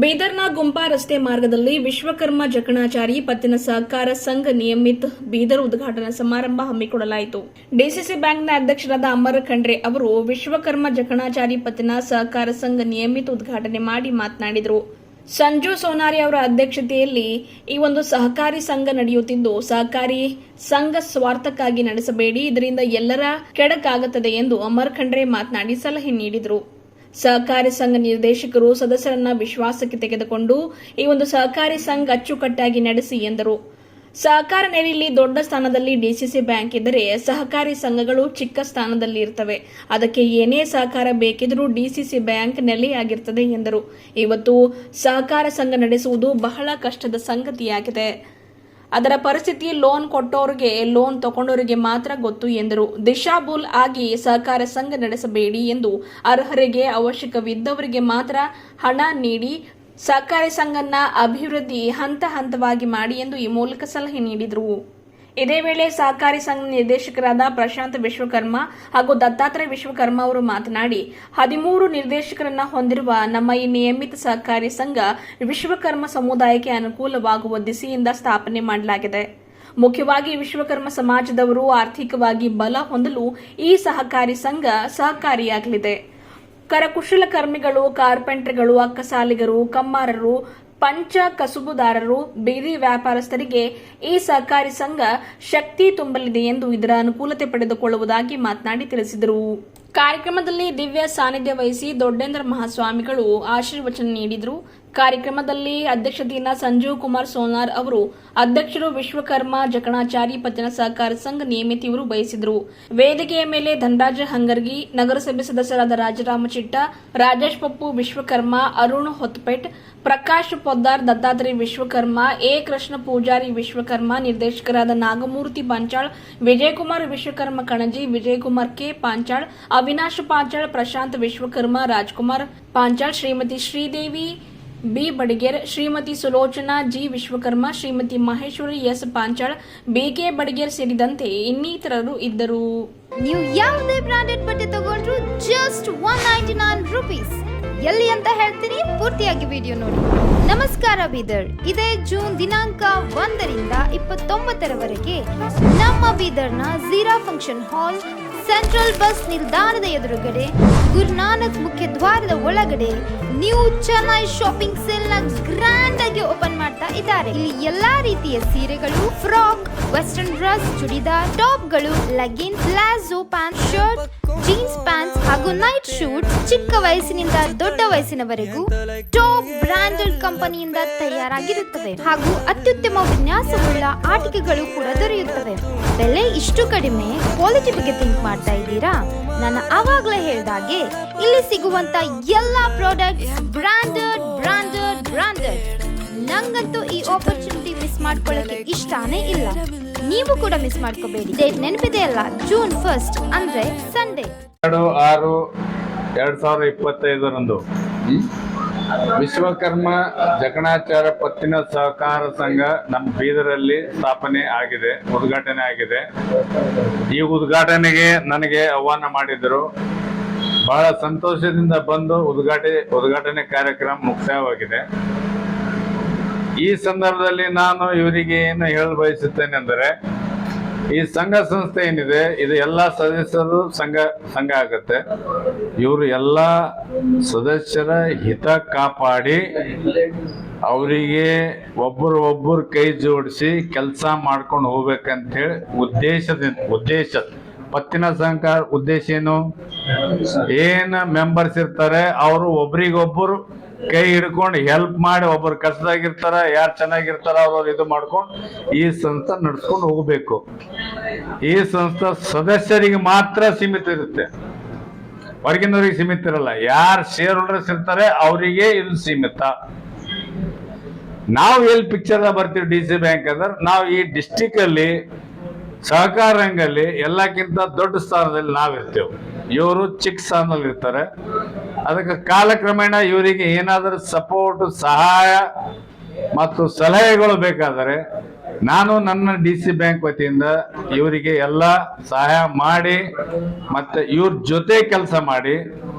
ಬೀದರ್ನ ಗುಂಪಾ ರಸ್ತೆ ಮಾರ್ಗದಲ್ಲಿ ವಿಶ್ವಕರ್ಮ ಜಕಣಾಚಾರಿ ಪತ್ತಿನ ಸಹಕಾರ ಸಂಘ ನಿಯಮಿತ ಬೀದರ್ ಉದ್ಘಾಟನಾ ಸಮಾರಂಭ ಹಮ್ಮಿಕೊಳ್ಳಲಾಯಿತು. ಡಿಸಿಸಿ ಬ್ಯಾಂಕ್ನ ಅಧ್ಯಕ್ಷರಾದ ಅಮರ್ ಖಂಡ್ರೆ ಅವರು ವಿಶ್ವಕರ್ಮ ಜಕಣಾಚಾರಿ ಪತ್ತಿನ ಸಹಕಾರ ಸಂಘ ನಿಯಮಿತ ಉದ್ಘಾಟನೆ ಮಾಡಿ ಮಾತನಾಡಿದರು. ಸಂಜು ಸೋನಾರಿ ಅವರ ಅಧ್ಯಕ್ಷತೆಯಲ್ಲಿ ಈ ಒಂದು ಸಹಕಾರಿ ಸಂಘ ನಡೆಯುತ್ತಿದ್ದು, ಸಹಕಾರಿ ಸಂಘ ಸ್ವಾರ್ಥಕ್ಕಾಗಿ ನಡೆಸಬೇಡಿ, ಇದರಿಂದ ಎಲ್ಲರ ಕೆಡಕಾಗುತ್ತದೆ ಎಂದು ಅಮರ್ ಖಂಡ್ರೆ ಮಾತನಾಡಿ ಸಲಹೆ ನೀಡಿದರು. ಸಹಕಾರಿ ಸಂಘ ನಿರ್ದೇಶಕರು ಸದಸ್ಯರನ್ನ ವಿಶ್ವಾಸಕ್ಕೆ ತೆಗೆದುಕೊಂಡು ಈ ಒಂದು ಸಹಕಾರಿ ಸಂಘ ಅಚ್ಚುಕಟ್ಟಾಗಿ ನಡೆಸಿ ಎಂದರು. ಸಹಕಾರ ನೆಲೆಯಲ್ಲಿ ದೊಡ್ಡ ಸ್ಥಾನದಲ್ಲಿ ಡಿಸಿಸಿ ಬ್ಯಾಂಕ್ ಇದ್ದರೆ ಸಹಕಾರಿ ಸಂಘಗಳು ಚಿಕ್ಕ ಸ್ಥಾನದಲ್ಲಿ ಇರ್ತವೆ. ಅದಕ್ಕೆ ಏನೇ ಸಹಕಾರ ಬೇಕಿದ್ರೂ ಡಿಸಿಸಿ ಬ್ಯಾಂಕ್ ನೆಲೆಯಾಗಿರ್ತದೆ ಎಂದರು. ಇವತ್ತು ಸಹಕಾರ ಸಂಘ ನಡೆಸುವುದು ಬಹಳ ಕಷ್ಟದ ಸಂಗತಿಯಾಗಿದೆ. ಅದರ ಪರಿಸ್ಥಿತಿ ಲೋನ್ ಕೊಟ್ಟೋರಿಗೆ ಲೋನ್ ತಗೊಂಡವರಿಗೆ ಮಾತ್ರ ಗೊತ್ತು ಎಂದರು. ದಿಶಾಬೂಲ್ ಆಗಿ ಸಹಕಾರ ಸಂಘ ನಡೆಸಬೇಡಿ ಎಂದು ಅರ್ಹರಿಗೆ ಅವಶ್ಯಕವಿದ್ದವರಿಗೆ ಮಾತ್ರ ಹಣ ನೀಡಿ ಸಹಕಾರಿ ಸಂಘನ ಅಭಿವೃದ್ಧಿ ಹಂತ ಹಂತವಾಗಿ ಮಾಡಿ ಎಂದು ಈ ಮೂಲಕ ಸಲಹೆ ನೀಡಿದರು. ಇದೇ ವೇಳೆ ಸಹಕಾರಿ ಸಂಘ ನಿರ್ದೇಶಕರಾದ ಪ್ರಶಾಂತ್ ವಿಶ್ವಕರ್ಮ ಹಾಗೂ ದತ್ತಾತ್ರೇಯ ವಿಶ್ವಕರ್ಮ ಅವರು ಮಾತನಾಡಿ, 13 ನಿರ್ದೇಶಕರನ್ನ ಹೊಂದಿರುವ ನಮ್ಮ ಈ ನಿಯಮಿತ ಸಹಕಾರಿ ಸಂಘ ವಿಶ್ವಕರ್ಮ ಸಮುದಾಯಕ್ಕೆ ಅನುಕೂಲವಾಗುವ ದಿಸೆಯಿಂದ ಸ್ಥಾಪನೆ ಮಾಡಲಾಗಿದೆ. ಮುಖ್ಯವಾಗಿ ವಿಶ್ವಕರ್ಮ ಸಮಾಜದವರು ಆರ್ಥಿಕವಾಗಿ ಬಲ ಹೊಂದಲು ಈ ಸಹಕಾರಿ ಸಂಘ ಸಹಕಾರಿಯಾಗಲಿದೆ. ಕರಕುಶಲಕರ್ಮಿಗಳು, ಕಾರ್ಪೆಂಟರ್ಗಳು, ಅಕ್ಕಸಾಲಿಗರು, ಕಮ್ಮಾರರು, ಪಂಚ ಕಸುಬುದಾರರು, ಬೀದಿ ವ್ಯಾಪಾರಸ್ಥರಿಗೆ ಈ ಸಹಕಾರಿ ಸಂಘ ಶಕ್ತಿ ತುಂಬಲಿದೆ ಎಂದು ಇದರ ಅನುಕೂಲತೆ ಪಡೆದುಕೊಳ್ಳುವುದಾಗಿ ಮಾತನಾಡಿ ತಿಳಿಸಿದರು. ಕಾರ್ಯಕ್ರಮದಲ್ಲಿ ದಿವ್ಯ ಸಾನ್ನಿಧ್ಯ ವಹಿಸಿ ದೊಡ್ಡೇಂದ್ರ ಮಹಾಸ್ವಾಮಿಗಳು ಆಶೀರ್ವಚನ ನೀಡಿದರು. ಕಾರ್ಯಕ್ರಮದಲ್ಲಿ ಅಧ್ಯಕ್ಷತೆಯನ್ನ ಸಂಜೀವ್ ಕುಮಾರ್ ಸೋನಾರ್ ಅವರು ಅಧ್ಯಕ್ಷರು ವಿಶ್ವಕರ್ಮ ಜಕಣಾಚಾರಿ ಪತ್ತಿನ ಸಹಕಾರ ಸಂಘ ನಿಯಮಿತ ಇವರು ಬಯಸಿದರು. ವೇದಿಕೆಯ ಮೇಲೆ ಧನರಾಜ ಹಂಗರ್ಗಿ, ನಗರಸಭೆ ಸದಸ್ಯರಾದ ರಾಜರಾಮ ಚಿಟ್ಟ, ರಾಜೇಶ್ ಪಪ್ಪು ವಿಶ್ವಕರ್ಮ, ಅರುಣ್ ಹೊತ್ಪೇಟ್, ಪ್ರಕಾಶ್ ಪೊದ್ದಾರ್, ದತ್ತಾತ್ರೇಯ ವಿಶ್ವಕರ್ಮ, ಎ ಕೃಷ್ಣ ಪೂಜಾರಿ ವಿಶ್ವಕರ್ಮ, ನಿರ್ದೇಶಕರಾದ Nagamurthy Panchal, Vijaykumar Vishwakarma Kanaji, Vijaykumar K Panchal, Avinash Panchal, Prashant Vishwakarma, Rajkumar Panchal, Shrimati Sridevi B Badiger, Shrimati Sulochana G Vishwakarma, Shrimati Maheshwari S Panchal, BK Badiger ಸೇರಿದಂತೆ ಇನ್ನಿತರರು ಇದ್ದರು. ನೀವು ಯಾವುದೇ ಬ್ರಾಂಡೆಡ್ ಬಟ್ಟೆ ತಗೊಂಡ್ರು ಜಸ್ಟ್ 199 ರೂಪೀಸ್. ಎಲ್ಲಿ ಅಂತ ಹೇಳ್ತೀನಿ, ಪೂರ್ತಿಯಾಗಿ ವಿಡಿಯೋ ನೋಡಿ. ನಮಸ್ಕಾರ ಬೀದರ್. ಇದೇ ಜೂನ್ ದಿನಾಂಕ 1ರಿಂದ 29ರವರೆಗೆ ನಮ್ಮ ಬೀದರ್ನ ಝೀರಾ ಫಂಕ್ಷನ್ ಹಾಲ್, ಸೆಂಟ್ರಲ್ ಬಸ್ ನಿಲ್ದಾಣದ ಎದುರುಗಡೆ, ಗುರುನಾನಕ್ ಮುಖ್ಯ ದ್ವಾರದ ಒಳಗಡೆ ನ್ಯೂ ಚೆನ್ನೈ ಶಾಪಿಂಗ್ ಸೇಲ್ ನ ಗ್ರ್ಯಾಂಡ್ ಆಗಿ ಓಪನ್ ಮಾಡ್ತಾ ಇದ್ದಾರೆ. ಇಲ್ಲಿ ಎಲ್ಲಾ ರೀತಿಯ ಸೀರೆಗಳು, frock, western dress, churidar, ಟಾಪ್ಗಳು, legging, palazzo pant, shirt, jeans pants ಹಾಗೂ ನೈಟ್ ಶೂಟ್ ಚಿಕ್ಕ ವಯಸ್ಸಿನಿಂದ ದೊಡ್ಡ ವಯಸ್ಸಿನವರೆಗೂ ಟಾಪ್ ಬ್ರಾಂಡೆಡ್ ಕಂಪನಿಯಿಂದ ತಯಾರಾಗಿರುತ್ತವೆ ಹಾಗೂ ಅತ್ಯುತ್ತಮ ವಿನ್ಯಾಸವುಳ್ಳ ಆಟಿಕೆಗಳು ಕೂಡ ದೊರೆಯುತ್ತವೆ. ಬೆಲೆ ಇಷ್ಟು ಕಡಿಮೆ, ಕ್ವಾಲಿಟಿ ಬಗ್ಗೆ ಥಿಂಕ್ ಮಾಡ್ತಾ ಇದ್ದೀರಾ? ನಾನು ಆವಾಗಲೇ ಹೇಳಿದಾಗೆ ಇಲ್ಲಿ ಸಿಗುವಂತ ಎಲ್ಲಾ ಪ್ರಾಡಕ್ಟ್ಸ್ ಬ್ರಾಂಡೆಡ್ ಬ್ರಾಂಡೆಡ್ ಬ್ರಾಂಡೆಡ್. ನಂಗಂತೂ ಈ ಆಪರ್ಚುನಿಟಿ ಮಿಸ್ ಮಾಡ್ಕೊಳ್ಳಕ್ಕೆ ಇಷ್ಟಾನೇ ಇಲ್ಲ. ನೀವು ಕೂಡ ಮಿಸ್ ಮಾಡ್ಕೋಬೇಡಿ. ಡೇಟ್ ನೆನಪಿದೆ ಅಲ್ಲ, ಜೂನ್ 1 ಅಂದ್ರೆ ಸಂಡೇ. 2/6/2025 ವಿಶ್ವಕರ್ಮ ಜಕಣಾಚಾರ ಪತ್ತಿನ ಸಹಕಾರ ಸಂಘ ನಮ್ಮ ಬೀದರಲ್ಲಿ ಸ್ಥಾಪನೆ ಆಗಿದೆ, ಉದ್ಘಾಟನೆ ಆಗಿದೆ. ಈ ಉದ್ಘಾಟನೆಗೆ ನನಗೆ ಆಹ್ವಾನ ಮಾಡಿದರು. ಬಹಳ ಸಂತೋಷದಿಂದ ಬಂದು ಉದ್ಘಾಟನೆ ಕಾರ್ಯಕ್ರಮ ಮುಕ್ತಾಯವಾಗಿದೆ. ಈ ಸಂದರ್ಭದಲ್ಲಿ ನಾನು ಇವರಿಗೆ ಏನು ಹೇಳಲು ಬಯಸುತ್ತೇನೆ ಅಂದರೆ, ಈ ಸಂಘ ಸಂಸ್ಥೆ ಏನಿದೆ ಇದು ಎಲ್ಲ ಸದಸ್ಯರು ಸಂಘ ಆಗುತ್ತೆ. ಇವರು ಎಲ್ಲ ಸದಸ್ಯರ ಹಿತ ಕಾಪಾಡಿ ಅವರಿಗೆ ಒಬ್ಬರು ಕೈ ಜೋಡಿಸಿ ಕೆಲಸ ಮಾಡ್ಕೊಂಡು ಹೋಗ್ಬೇಕಂತ ಹೇಳಿ ಉದ್ದೇಶ ಪತ್ತಿನ ಸಂಘ ಉದ್ದೇಶ ಏನು ಮೆಂಬರ್ಸ್ ಇರ್ತಾರೆ ಅವರು ಒಬ್ರಿಗೊಬ್ಬರು ಕೈ ಹಿಡ್ಕೊಂಡು ಹೆಲ್ಪ್ ಮಾಡಿ, ಒಬ್ಬರು ಕಷ್ಟದಾಗಿರ್ತಾರ, ಯಾರು ಚೆನ್ನಾಗಿರ್ತಾರ ಅವ್ರು ಇದು ಮಾಡ್ಕೊಂಡು ಈ ಸಂಸ್ಥೆ ನಡ್ಸ್ಕೊಂಡು ಹೋಗ್ಬೇಕು. ಈ ಸಂಸ್ಥೆ ಸದಸ್ಯರಿಗೆ ಮಾತ್ರ ಸೀಮಿತ ಇರುತ್ತೆ, ಹೊರಗಿನವ್ರಿಗೆ ಸೀಮಿತ ಇರಲ್ಲ. ಯಾರು ಶೇರ್ ಹೋಲ್ಡರ್ಸ್ ಇರ್ತಾರೆ ಅವರಿಗೆ ಇದು ಸೀಮಿತ. ನಾವು ಎಲ್ಲಿ ಪಿಕ್ಚರ್ ಬರ್ತೀವಿ ಡಿಸಿ ಬ್ಯಾಂಕ್ ಅಂದ್ರೆ, ನಾವು ಈ ಡಿಸ್ಟಿಕ್ ಅಲ್ಲಿ ಸಹಕಾರ ರಂಗಲ್ಲಿ ಎಲ್ಲಕ್ಕಿಂತ ದೊಡ್ಡ ಸ್ಥಾನದಲ್ಲಿ ನಾವಿರ್ತೇವೆ. ಇವರು ಚಿಕ್ಕ ಸ್ಥಾನದಲ್ಲಿ ಇರ್ತಾರೆ. ಅದಕ್ಕೆ ಕಾಲಕ್ರಮೇಣ ಇವರಿಗೆ ಏನಾದರೂ ಸಪೋರ್ಟ್, ಸಹಾಯ ಮತ್ತು ಸಲಹೆಗಳು ಬೇಕಾದರೆ ನಾನು ನನ್ನ ಡಿಸಿ ಬ್ಯಾಂಕ್ ವತಿಯಿಂದ ಇವರಿಗೆ ಎಲ್ಲ ಸಹಾಯ ಮಾಡಿ ಮತ್ತೆ ಇವ್ರ ಜೊತೆ ಕೆಲಸ ಮಾಡಿ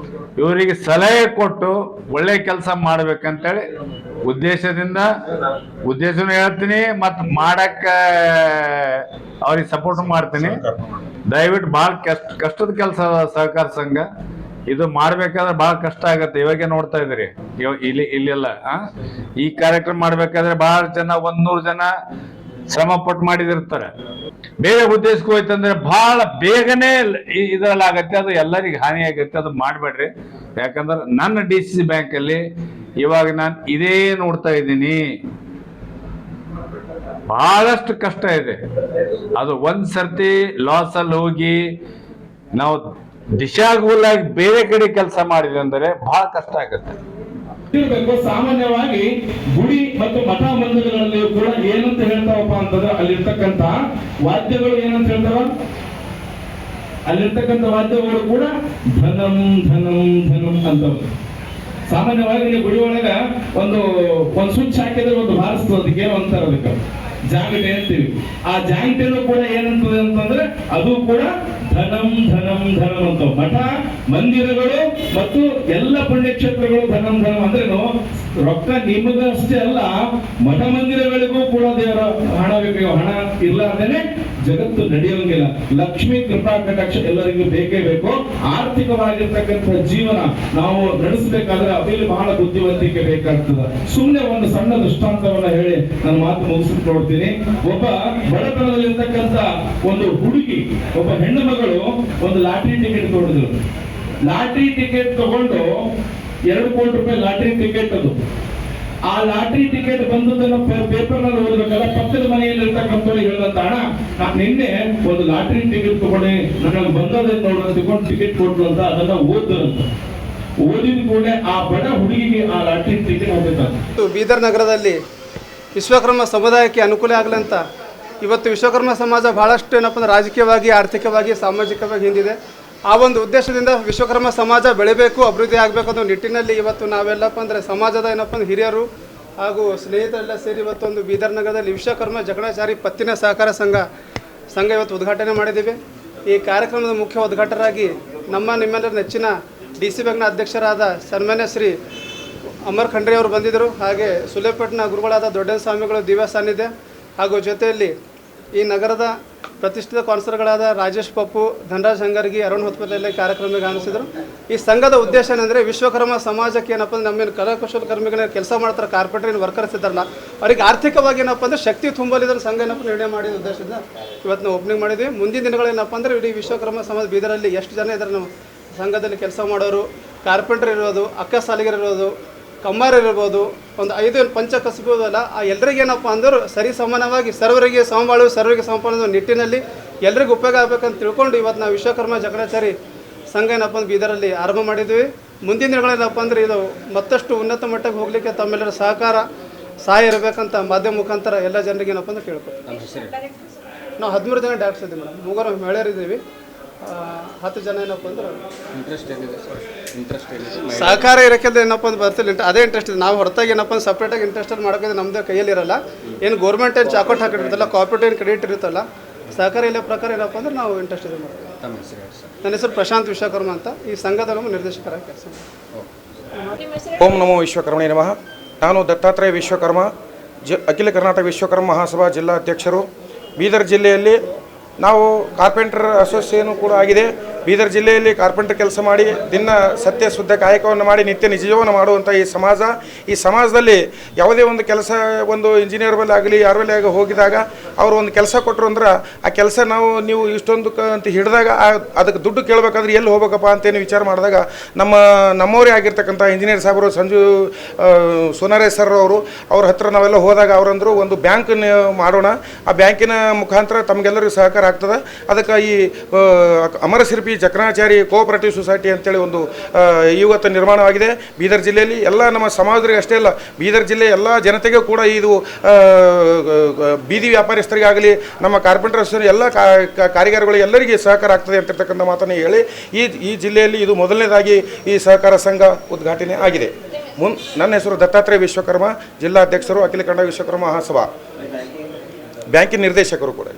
ಇವರಿಗೆ ಸಲಹೆ ಕೊಟ್ಟು ಒಳ್ಳೆ ಕೆಲಸ ಮಾಡ್ಬೇಕಂತೇಳಿ ಉದ್ದೇಶನೂ ಹೇಳ್ತೀನಿ, ಮತ್ತು ಮಾಡಕ್ಕ ಅವ್ರಿಗೆ ಸಪೋರ್ಟ್ ಮಾಡ್ತೀನಿ. ದಯವಿಟ್ಟು ಭಾಳ ಕಷ್ಟದ ಕೆಲಸ ಸಹಕಾರ ಸಂಘ ಇದು ಮಾಡ್ಬೇಕಾದ್ರೆ ಬಹಳ ಕಷ್ಟ ಆಗತ್ತೆ. ಇವಾಗೆ ನೋಡ್ತಾ ಇದ್ರಿ ಇಲ್ಲೆಲ್ಲ ಈ ಕಾರ್ಯಕ್ರಮ ಮಾಡ್ಬೇಕಾದ್ರೆ ಬಹಳ ಜನ 100 ಜನ ಶ್ರಮ ಪಟ್ಟು ಮಾಡಿದಿರ್ತಾರೆ. ಬೇರೆ ಉದ್ದೇಶಕ್ಕೆ ಹೋಯ್ತಂದ್ರೆ ಬಹಳ ಬೇಗನೆ ಇದ್ರಲ್ಲಿ ಆಗತ್ತೆ, ಅದು ಎಲ್ಲರಿಗೆ ಹಾನಿ ಆಗತ್ತೆ. ಅದು ಮಾಡ್ಬೇಡ್ರಿ. ಯಾಕಂದ್ರೆ ನನ್ನ DCC ಬ್ಯಾಂಕ್ ಅಲ್ಲಿ ಇವಾಗ ನಾನು ಇದೇ ನೋಡ್ತಾ ಇದ್ದೀನಿ, ಬಹಳಷ್ಟು ಕಷ್ಟ ಇದೆ. ಅದು ಒಂದ್ ಸರ್ತಿ ಲಾಸ್ ಅಲ್ಲಿ ಹೋಗಿ ನಾವು ದಿಶಾಗೂಲಾಗಿ ಬೇರೆ ಕಡೆ ಕೆಲಸ ಮಾಡಿದೆ ಅಂದರೆ ಬಹಳ ಕಷ್ಟ ಆಗುತ್ತೆ. ಸಾಮಾನ್ಯವಾಗಿ ಗುಡಿ ಮತ್ತು ಮಠ ಮಂದಿರಗಳಲ್ಲಿ ಕೂಡ ಏನಂತ ಹೇಳ್ತಾವಪ್ಪ ಅಂತಂದ್ರೆ ಅಲ್ಲಿರ್ತಕ್ಕಂಥ ವಾದ್ಯಗಳು ಏನಂತ ಹೇಳ್ತಾವ, ಅಲ್ಲಿರ್ತಕ್ಕಂಥ ವಾದ್ಯಗಳು ಕೂಡ ಧನಂ ಧನಂ ಧನಂ ಅಂತವ್. ಸಾಮಾನ್ಯವಾಗಿ ಗುಡಿ ಒಳಗ ಒಂದು ಸ್ವಿಚ್ ಹಾಕಿದ್ರೆ ಒಂದು ಬಾರಿಸ್ತದೆ, ಅದಕ್ಕೆ ಅಂತಾರ ಅದಕ್ಕೆ ಜಾಂಗಟೆ ಅಂತೀವಿ. ಆ ಜಾಂಗಟೆನೂ ಕೂಡ ಏನಂತದೆ ಅಂತಂದ್ರೆ ಅದು ಕೂಡ ಧನಂ ಧನಂ ಧನಂ ಅಂತ. ಮಠ ಮಂದಿರಗಳು ಮತ್ತು ಎಲ್ಲ ಪುಣ್ಯಕ್ಷೇತ್ರಗಳು ಧನಂ ಧನಂ ಅಂದ್ರೇನು, ರೊಕ್ಕ ನಿಮಗಷ್ಟೇ ಅಲ್ಲ, ಮಠ ಮಂದಿರಗಳಿಗೂ ಕೂಡ ದೇವರ ಹಣ ಬೇಕು. ಹಣ ಇರ್ಲಾರ್ದೇನೆ ಜಗತ್ತು ನಡೆಯೋಂಗಿಲ್ಲ. ಲಕ್ಷ್ಮೀ ಕೃಪಾ ಕಟಾಕ್ಷ ಎಲ್ಲರಿಗೂ ಬೇಕೇ ಬೇಕು. ಆರ್ಥಿಕವಾಗಿರ್ತಕ್ಕಂಥ ಜೀವನ ನಾವು ನಡೆಸಬೇಕಾದ್ರೆ ಅದರಲ್ಲಿ ಬಹಳ ಬುದ್ಧಿವಂತಿಕೆ ಬೇಕಾಗ್ತದೆ. ಸುಮ್ಮನೆ ಒಂದು ಸಣ್ಣ ದೃಷ್ಟಾಂತವನ್ನ ಹೇಳಿ ನನ್ನ ಮಾತು ಮುಗಿಸಿಟ್ಟು ನೋಡ್ತೀನಿ. ಒಬ್ಬ ಬಡತನದಲ್ಲಿರ್ತಕ್ಕಂಥ ಒಂದು ಹುಡುಗಿ, ಒಬ್ಬ ಹೆಣ್ಣು ಮಗಳು ಒಂದು ಲಾಟ್ರಿ ಟಿಕೆಟ್ ತಗೊಂಡಿದ್ರು. ಲಾಟ್ರಿ ಟಿಕೆಟ್ ತಗೊಂಡು 2 ಕೋಟಿ ರೂಪಾಯಿ ಲಾಟ್ರಿ ಟಿಕೆಟ್. ಅದು ಆ ಲಾಟ್ರಿ ಟಿಕೆಟ್ ಬಂದದನ್ನ ಪೇಪರ್ ನಲ್ಲಿ ಓದಬೇಕಲ್ಲ, ಪಕ್ಕದ ಮನೆಯಲ್ಲಿ ಇರ್ತಕ್ಕಂಥವ್ರು ಹೇಳಿದಂತ, ಹಣ ನಾನು ನಿನ್ನೆ ಒಂದು ಲಾಟ್ರಿ ಟಿಕೆಟ್ ತಗೊಂಡೆ, ನನಗೆ ಬಂದದ ನೋಡೋಣ ತಗೊಂಡು ಟಿಕೆಟ್ ಕೊಟ್ರು ಅಂತ ಅದನ್ನ ಓದ್ರಂತ. ಓದಿದ ಕೂಡ ಆ ಬಡ ಹುಡುಗಿಗೆ ಆ ಲಾಟ್ರಿ ಟಿಕೆಟ್ ಹೋಗ್ಬೇಕಾಗ್ತದೆ. ಬೀದರ್ ನಗರದಲ್ಲಿ ವಿಶ್ವಕರ್ಮ ಸಮುದಾಯಕ್ಕೆ ಅನುಕೂಲ ಆಗಲಿ ಅಂತ ಇವತ್ತು ವಿಶ್ವಕರ್ಮ ಸಮಾಜ ಭಾಳಷ್ಟು ಏನಪ್ಪ ಅಂದ್ರೆ ರಾಜಕೀಯವಾಗಿ, ಆರ್ಥಿಕವಾಗಿ, ಸಾಮಾಜಿಕವಾಗಿ ಹಿಂದಿದೆ. ಆ ಒಂದು ಉದ್ದೇಶದಿಂದ ವಿಶ್ವಕರ್ಮ ಸಮಾಜ ಬೆಳಿಬೇಕು, ಅಭಿವೃದ್ಧಿ ಆಗಬೇಕು ಅನ್ನೋ ನಿಟ್ಟಿನಲ್ಲಿ ಇವತ್ತು ನಾವೆಲ್ಲಪ್ಪ ಅಂದರೆ ಸಮಾಜದ ಏನಪ್ಪ ಅಂದ್ರೆ ಹಿರಿಯರು ಹಾಗೂ ಸ್ನೇಹಿತರೆಲ್ಲ ಸೇರಿ ಇವತ್ತೊಂದು ಬೀದರ್ ನಗರದಲ್ಲಿ ವಿಶ್ವಕರ್ಮ ಜಕಣಾಚಾರಿ ಪತ್ತಿನ ಸಹಕಾರ ಸಂಘ ಇವತ್ತು ಉದ್ಘಾಟನೆ ಮಾಡಿದ್ದೀವಿ. ಈ ಕಾರ್ಯಕ್ರಮದ ಮುಖ್ಯ ಉದ್ಘಾಟಕರಾಗಿ ನಿಮ್ಮೆಲ್ಲರ ನೆಚ್ಚಿನ DC ಬ್ಯಾಂಕ್ನ ಅಧ್ಯಕ್ಷರಾದ ಸನ್ಮಾನ್ಯ ಶ್ರೀ ಅಮರ್ ಖಂಡ್ರೆ ಅವರು ಬಂದಿದ್ದರು. ಹಾಗೆ ಸುಲೇಪಟ್ನ ಗುರುಗಳಾದ ದೊಡ್ಡನ ಸ್ವಾಮಿಗಳು ದಿವ್ಯ ಸಾನ್ನಿಧ್ಯ, ಹಾಗೂ ಜೊತೆಯಲ್ಲಿ ಈ ನಗರದ ಪ್ರತಿಷ್ಠಿತ ಕೌನ್ಸಿಲರ್ಗಳಾದ ರಾಜೇಶ್ ಪಪ್ಪು, ಧನರಾಜ್ ಹಂಗರ್ಗಿ, ಅರುಣ್ ಹೊತ್ಪದಲ್ಲಿ ಕಾರ್ಯಕ್ರಮಕ್ಕೆ ಆಗಮಿಸಿದರು. ಈ ಸಂಘದ ಉದ್ದೇಶ ಏನಂದರೆ ವಿಶ್ವಕರ್ಮ ಸಮಾಜಕ್ಕೆ ಏನಪ್ಪ ಅಂದ್ರೆ ನಮ್ಮೇನು ಕರಕುಶಲ ಕರ್ಮಿಗಳನ್ನ ಕೆಲಸ ಮಾಡ್ತಾರೆ, ಕಾರ್ಪೊರೇಟರ್ ವರ್ಕರ್ಸ್ ಇದ್ದಾರಲ್ಲ, ಅವರಿಗೆ ಆರ್ಥಿಕವಾಗಿ ಏನಪ್ಪ ಅಂದರೆ ಶಕ್ತಿ ತುಂಬಲಿದ್ರೆ ಸಂಘ ಏನಪ್ಪ ನಿರ್ಣಯ ಮಾಡಿದ ಉದ್ದೇಶದಿಂದ ಇವತ್ತು ನಾವು ಓಪನಿಂಗ್ ಮಾಡಿದ್ವಿ. ಮುಂದಿನ ದಿನಗಳೇನಪ್ಪ ಅಂದರೆ ಇಡೀ ವಿಶ್ವಕರ್ಮ ಸಮಾಜ ಬೀದರಲ್ಲಿ ಎಷ್ಟು ಜನ ಇದ್ದಾರೆ ನಾವು ಸಂಘದಲ್ಲಿ ಕೆಲಸ ಮಾಡೋರು, ಕಾರ್ಪೆಂಟರ್ ಇರ್ಬೋದು, ಅಕ್ಕ ಸಾಲಿಗರು ಇರ್ಬೋದು, ಕಮ್ಮಾರ ಇರ್ಬೋದು, ಒಂದು 5 ಪಂಚ ಕಸಬೋದಲ್ಲ, ಆ ಎಲ್ರಿಗೇನಪ್ಪ ಅಂದ್ರೆ ಸರಿ ಸಮಾನವಾಗಿ ಸರ್ವರಿಗೆ ಸಮಬಾಳು, ಸರ್ವರಿಗೆ ಸಮಪಾಲು ನಿಟ್ಟಿನಲ್ಲಿ ಎಲ್ರಿಗೂ ಉಪಯೋಗ ಆಗಬೇಕಂತ ತಿಳ್ಕೊಂಡು ಇವತ್ತು ನಾವು ವಿಶ್ವಕರ್ಮ ಜಕಣಾಚಾರಿ ಸಂಘ ಏನಪ್ಪ ಅಂದ್ರೆ ಬೀದರಲ್ಲಿ ಆರಂಭ ಮಾಡಿದ್ವಿ. ಮುಂದಿನ ದಿನಗಳೇನಪ್ಪ ಅಂದರೆ ಇದು ಮತ್ತಷ್ಟು ಉನ್ನತ ಮಟ್ಟಕ್ಕೆ ಹೋಗಲಿಕ್ಕೆ ತಮ್ಮೆಲ್ಲರ ಸಹಾಯ ಇರಬೇಕಂತ ಮಾಧ್ಯಮ ಮುಖಾಂತರ ಎಲ್ಲ ಜನರಿಗೆ ಏನಪ್ಪ ಅಂದ್ರೆ ಕೇಳ್ಕೊತೀವಿ. ನಾವು 13 ಜನ ಡಾಕ್ಟರ್ಸ್ ಇದ್ದೀವಿ ಮೇಡಮ್, 3 ಮಹಿಳೆಯರಿದ್ದೀವಿ, 10 ಜನ ಏನಪ್ಪ ಅಂದ್ರೆ ಇಂಟ್ರೆಸ್ಟ್ ಸಹಕಾರ ಇರೋಕ್ಕಿಂತ ಏನಪ್ಪ ಅಂದ್ರೆ ಬರ್ತಿಲ್ಲ, ಅದೇ ಇಂಟ್ರೆಸ್ಟ್ ಇದೆ. ನಾವು ಹೊರತಾಗಿ ಏನಪ್ಪ ಅಂದ್ರೆ ಸಪ್ರೇಟಾಗಿ ಇಂಟ್ರೆಸ್ಟಲ್ಲಿ ಮಾಡೋಕೆ ನಮ್ಮದೇ ಕೈಯಲ್ಲಿರಲ್ಲ. ಏನು ಗೋರ್ಮೆಂಟ್ ಏನು ಚಾಕೋಟ್ ಹಾಕಿರ್ತಲ್ಲ, ಕಾಪರೇಟಿವ್ ಏನು ಕ್ರೆಡಿಟ್ ಇರುತ್ತಲ್ಲ, ಸಹಕಾರ ಇಲ್ಲ ಪ್ರಕಾರ ಏನಪ್ಪ ಅಂದ್ರೆ ನಾವು ಇಂಟ್ರೆಸ್ಟ್ ಇದೆ ಮಾಡ್ತೀವಿ. ನನ್ನ ಹೆಸರು ಪ್ರಶಾಂತ್ ವಿಶ್ವಕರ್ಮ ಅಂತ, ಈ ಸಂಘದ ನಮ್ಮ ನಿರ್ದೇಶಕರಾಗಿ ಕೆಲಸ ಮಾಡ್ತೀವಿ. ಓಂ ನಮೋ ವಿಶ್ವಕರ್ಮಣೇ ನಮಃ. ನಾನು ದತ್ತಾತ್ರೇಯ ವಿಶ್ವಕರ್ಮ, ಅಖಿಲ ಕರ್ನಾಟಕ ವಿಶ್ವಕರ್ಮ ಮಹಾಸಭಾ ಜಿಲ್ಲಾ ಅಧ್ಯಕ್ಷರು. ಬೀದರ್ ಜಿಲ್ಲೆಯಲ್ಲಿ ನಾವು ಕಾರ್ಪೆಂಟರ್ ಅಸೋಸಿಯೇಷನ್ ಕೂಡ ಆಗಿದೆ. ಬೀದರ್ ಜಿಲ್ಲೆಯಲ್ಲಿ ಕಾರ್ಪೆಂಟರ್ ಕೆಲಸ ಮಾಡಿ ದಿನ ಸತ್ಯ ಶುದ್ಧ ಕಾಯಕವನ್ನು ಮಾಡಿ ನಿತ್ಯ ನಿಜ ಜೀವನ ಮಾಡುವಂಥ ಈ ಸಮಾಜದಲ್ಲಿ ಯಾವುದೇ ಒಂದು ಕೆಲಸ, ಒಂದು ಇಂಜಿನಿಯರ್ ಬಲ್ಲಿ ಆಗಲಿ ಯಾರ ಬಲ್ಲಿ ಆಗಿ ಹೋಗಿದಾಗ ಅವರು ಒಂದು ಕೆಲಸ ಕೊಟ್ಟರು ಅಂದ್ರೆ ಆ ಕೆಲಸ ನೀವು ಇಷ್ಟೊಂದು ಅಂತ ಹಿಡಿದಾಗ ಅದಕ್ಕೆ ದುಡ್ಡು ಕೇಳಬೇಕಾದ್ರೆ ಎಲ್ಲಿ ಹೋಗ್ಬೇಕಪ್ಪ ಅಂತೇನು ವಿಚಾರ ಮಾಡಿದಾಗ ನಮ್ಮವರೇ ಆಗಿರ್ತಕ್ಕಂಥ ಇಂಜಿನಿಯರ್ ಸಾಹೇಬರು ಸಂಜು ಸೋನಾರೆ ಸರ್ ಅವ್ರ ಹತ್ರ ನಾವೆಲ್ಲ ಹೋದಾಗ ಅವರಂದರು ಒಂದು ಬ್ಯಾಂಕ್ ಮಾಡೋಣ, ಆ ಬ್ಯಾಂಕಿನ ಮುಖಾಂತರ ತಮಗೆಲ್ಲರಿಗೂ ಸಹಕಾರ ಆಗ್ತದೆ. ಅದಕ್ಕೆ ಈ ಅಮರಶಿಲ್ಪಿ ಜಕಣಾಚಾರಿ ಕೋಆಪರೇಟಿವ್ ಸೊಸೈಟಿ ಅಂತೇಳಿ ಒಂದು ಇವತ್ತು ನಿರ್ಮಾಣವಾಗಿದೆ ಬೀದರ್ ಜಿಲ್ಲೆಯಲ್ಲಿ. ಎಲ್ಲ ನಮ್ಮ ಸಮಾಜರಿಗೆ ಅಷ್ಟೇ ಅಲ್ಲ, ಬೀದರ್ ಜಿಲ್ಲೆ ಎಲ್ಲ ಜನತೆಗೂ ಕೂಡ ಇದು ಬೀದಿ ವ್ಯಾಪಾರಸ್ಥರಿಗಾಗಲಿ, ನಮ್ಮ ಕಾರ್ಪೆಂಟರ್ ಅಸೋಸಿಯೇಷನ್ ಎಲ್ಲ ಕಾರಿಗಾರಗಳು ಎಲ್ಲರಿಗೆ ಸಹಕಾರ ಆಗ್ತದೆ ಅಂತಿರ್ತಕ್ಕಂಥ ಮಾತನ್ನು ಹೇಳಿ ಈ ಜಿಲ್ಲೆಯಲ್ಲಿ ಇದು ಮೊದಲನೇದಾಗಿ ಈ ಸಹಕಾರ ಸಂಘ ಉದ್ಘಾಟನೆ ಆಗಿದೆ. ನನ್ನ ಹೆಸರು ದತ್ತಾತ್ರೇಯ ವಿಶ್ವಕರ್ಮ, ಜಿಲ್ಲಾಧ್ಯಕ್ಷರು, ಅಖಿಲ ಕನ್ನಡ ವಿಶ್ವಕರ್ಮ ಮಹಾಸಭಾ, ಬ್ಯಾಂಕಿನ ನಿರ್ದೇಶಕರು ಕೂಡ.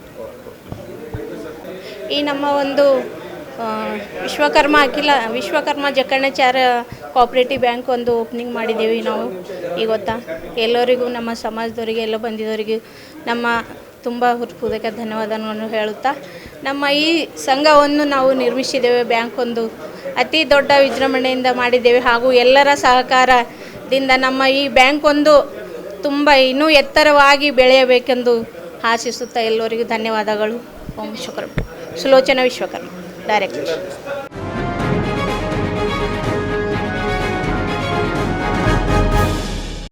ಈ ನಮ್ಮ ಒಂದು ವಿಶ್ವಕರ್ಮ ಜಕಣಾಚಾರ್ಯ ಕೋಆಪರೇಟಿವ್ ಬ್ಯಾಂಕ್ ಒಂದು ಓಪನಿಂಗ್ ಮಾಡಿದ್ದೇವೆ ನಾವು ಇವತ್ತ. ಎಲ್ಲರಿಗೂ ನಮ್ಮ ಸಮಾಜದವರಿಗೆ ಎಲ್ಲ ಬಂದಿದ್ದವರಿಗೆ ನಮ್ಮ ತುಂಬ ಹೃತ್ಪೂರ್ವಕ ಧನ್ಯವಾದವನ್ನು ಹೇಳುತ್ತಾ, ನಮ್ಮ ಈ ಸಂಘವನ್ನು ನಾವು ನಿರ್ಮಿಸಿದ್ದೇವೆ. ಬ್ಯಾಂಕ್ ಒಂದು ಅತಿ ದೊಡ್ಡ ವಿಜೃಂಭಣೆಯಿಂದ ಮಾಡಿದ್ದೇವೆ ಹಾಗೂ ಎಲ್ಲರ ಸಹಕಾರದಿಂದ ನಮ್ಮ ಈ ಬ್ಯಾಂಕ್ ಒಂದು ತುಂಬ ಇನ್ನೂ ಎತ್ತರವಾಗಿ ಬೆಳೆಯಬೇಕೆಂದು ಆಶಿಸುತ್ತಾ ಎಲ್ಲರಿಗೂ ಧನ್ಯವಾದಗಳು. ಓಂ ವಿಶ್ವಕರ್ಮ. ಸುಲೋಚನಾ ವಿಶ್ವಕರ್ಮ, ಡೈರೆಕ್ಟರ್.